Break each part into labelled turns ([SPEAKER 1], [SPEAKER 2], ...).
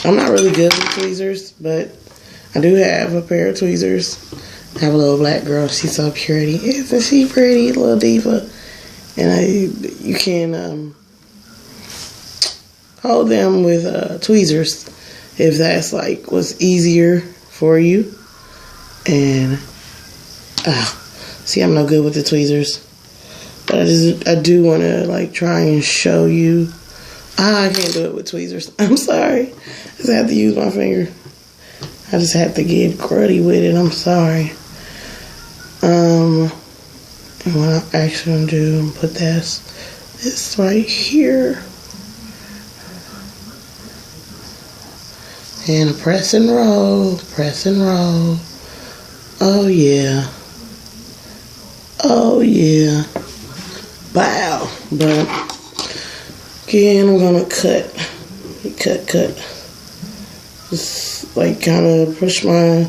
[SPEAKER 1] I'm not really good with tweezers, but I do have a pair of tweezers. I have a little black girl. She's so pretty. Isn't she pretty, little diva? And you can hold them with tweezers if that's like what's easier for you. And see, I'm no good with the tweezers, but I do want to like try and show you. I can't do it with tweezers. I'm sorry. I just have to use my finger. I just have to get cruddy with it. I'm sorry. And what I'm actually gonna do, put this right here, and press and roll, press and roll. Oh yeah, oh yeah. Wow. But again, I'm gonna cut. Just like kind of push my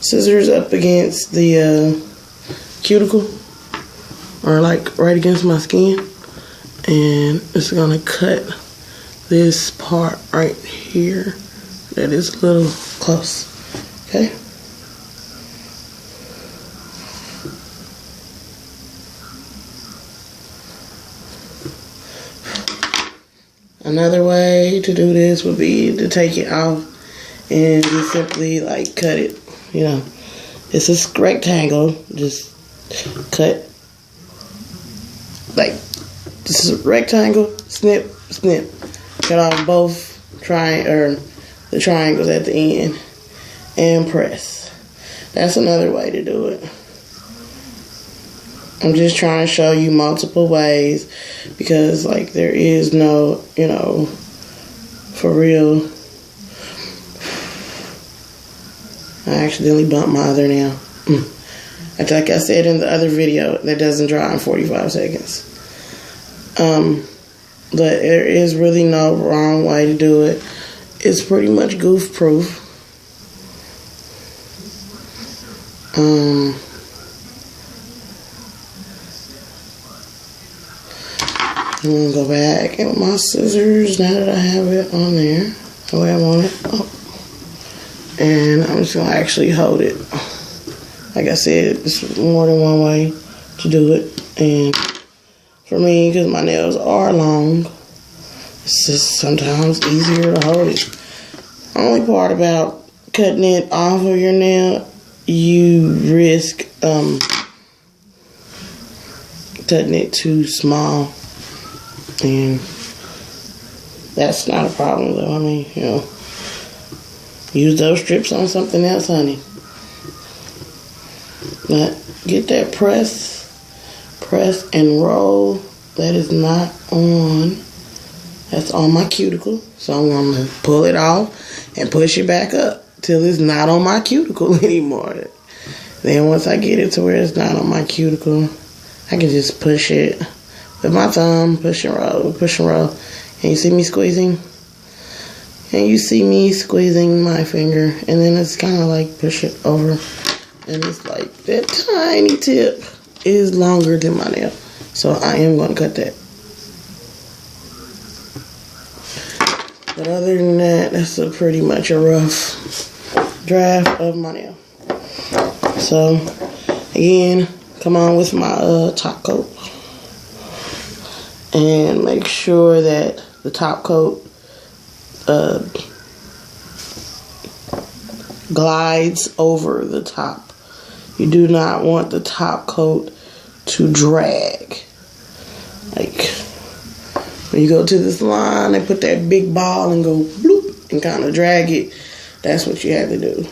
[SPEAKER 1] scissors up against the cuticle, or like right against my skin, and it's gonna cut this part right here that is a little close. Okay. Another way to do this would be to take it off and just simply like cut it. You know, it's a rectangle. Just cut like this is a rectangle. Snip, snip. Cut off both the triangles at the end and press. That's another way to do it. I'm just trying to show you multiple ways because like there is no, you know, for real. I accidentally bumped my other nail. Like I said in the other video, that doesn't dry in 45 seconds. But there is really no wrong way to do it. It's pretty much goof proof. I'm going to go back and with my scissors, now that I have it on there, the way I want it. Oh. And I'm just going to actually hold it. Like I said, there's more than one way to do it. And for me, because my nails are long, it's just sometimes easier to hold it. The only part about cutting it off of your nail, you risk cutting it too small. And that's not a problem though. I mean, you know, use those strips on something else, honey. But get that press and roll. That is not on. That's on my cuticle. So I'm going to pull it off and push it back up till it's not on my cuticle anymore. Then once I get it to where it's not on my cuticle, I can just push it with my thumb, push and roll, push and roll. And you see me squeezing? And you see me squeezing my finger. And then it's kind of like push it over. And it's like that tiny tip is longer than my nail. So I am going to cut that. But other than that, that's pretty much a rough draft of my nail. So, again, come on with my top coat. And make sure that the top coat glides over the top. You do not want the top coat to drag. Like, when you go to the salon, they put that big ball and go bloop and kind of drag it. That's what you have to do.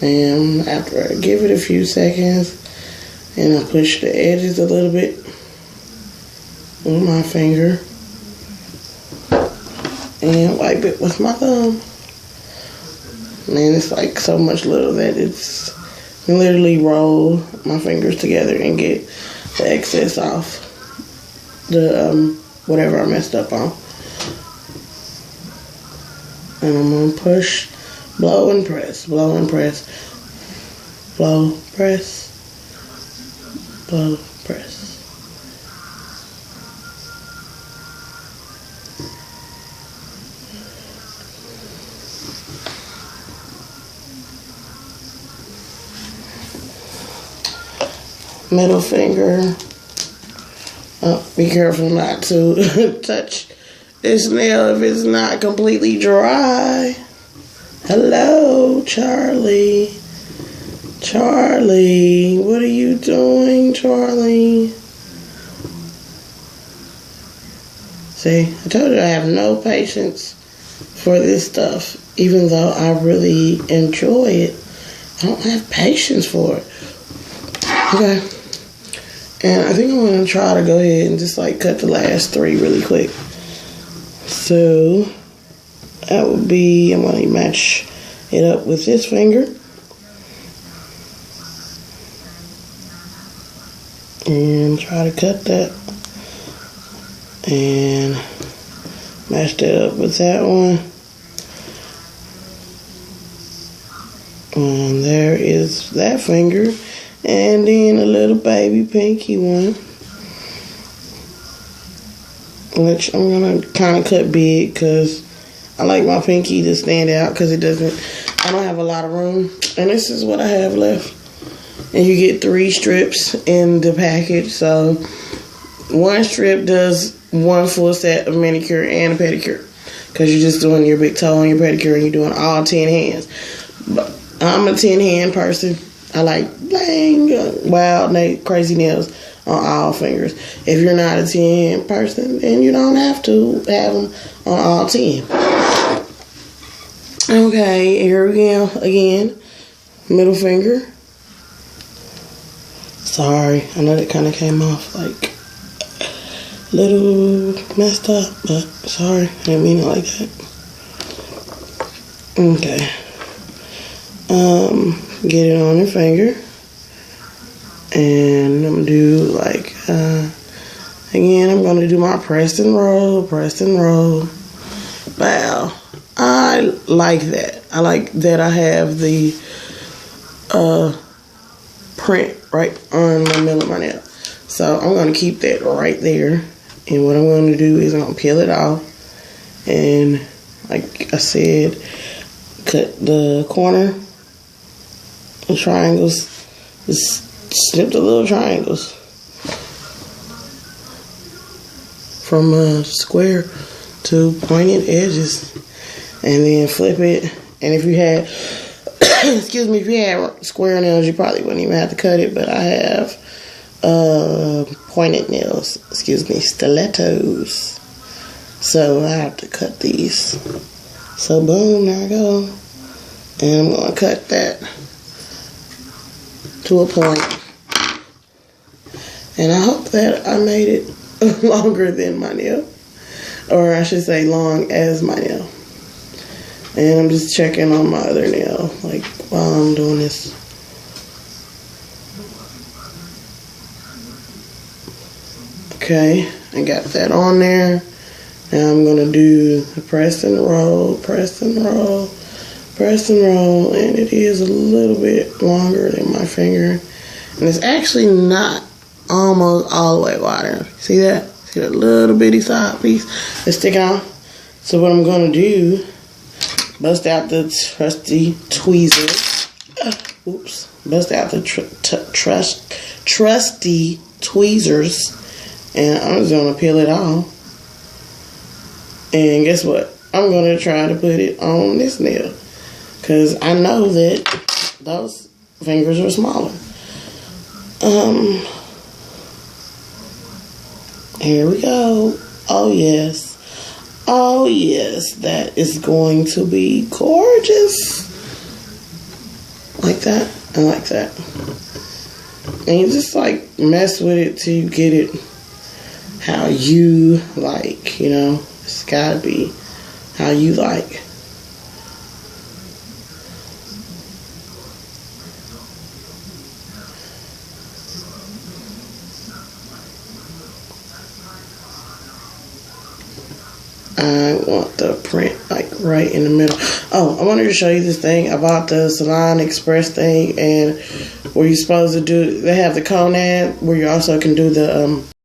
[SPEAKER 1] And after I give it a few seconds, and I push the edges a little bit with my finger and wipe it with my thumb. And it's like so much little that it's literally roll my fingers together and get the excess off the whatever I messed up on. And I'm gonna push, blow and press, blow and press, blow, press, So press. Middle finger. Oh, be careful not to touch this nail if it's not completely dry. Hello, Charlie. Charlie, what are you doing, Charlie? See, I told you I have no patience for this stuff. Even though I really enjoy it, I don't have patience for it. Okay. And I think I'm going to try to go ahead and just like cut the last 3 really quick. So that would be, I'm going to match it up with this finger. And try to cut that. And match that up with that one. And there is that finger. And then a little baby pinky one, which I'm going to kind of cut big because I like my pinky to stand out because I don't have a lot of room. And this is what I have left. And you get 3 strips in the package. So 1 strip does 1 full set of manicure and a pedicure because you're just doing your big toe and your pedicure and you're doing all 10 hands. But I'm a 10 hand person. I like bang, wild, crazy nails on all fingers. If you're not a 10 person, then you don't have to have them on all 10. Okay, here we go again. Middle finger. Sorry, I know that kind of came off like a little messed up, but sorry, I didn't mean it like that. Okay. Get it on your finger, and I'm gonna do like again. I'm gonna do my press and roll. Wow, I like that. I like that I have the print right on the middle of my nail. So I'm gonna keep that right there. And what I'm gonna do is I'm gonna peel it off, and like I said, cut the corner. The triangles, just snip the little triangles from square to pointed edges, and then flip it. And if you had, excuse me, if you had square nails, you probably wouldn't even have to cut it. But I have pointed nails, excuse me, stilettos. So I have to cut these. So boom, there I go, and I'm gonna cut that to a point. And I hope that I made it longer than my nail. Or I should say long as my nail. And I'm just checking on my other nail, like while I'm doing this. Okay, I got that on there. Now I'm gonna do the press and roll, and it is a little bit longer than my finger, and it's actually not almost all the way wide. See that? See that little bitty side piece that's sticking out? So what I'm gonna do, bust out the trusty tweezers. Oops, bust out the trusty tweezers, and I'm just gonna peel it off. And guess what? I'm gonna try to put it on this nail, because I know that those fingers are smaller. Here we go. Oh yes. Oh yes. That is going to be gorgeous. Like that. I like that. And you just like mess with it till you get it how you like, you know. It's gotta be how you like. I want the print like right in the middle. Oh, I wanted to show you this thing. I bought the Salon Express thing, and where you're supposed to do, they have the Conan where you also can do the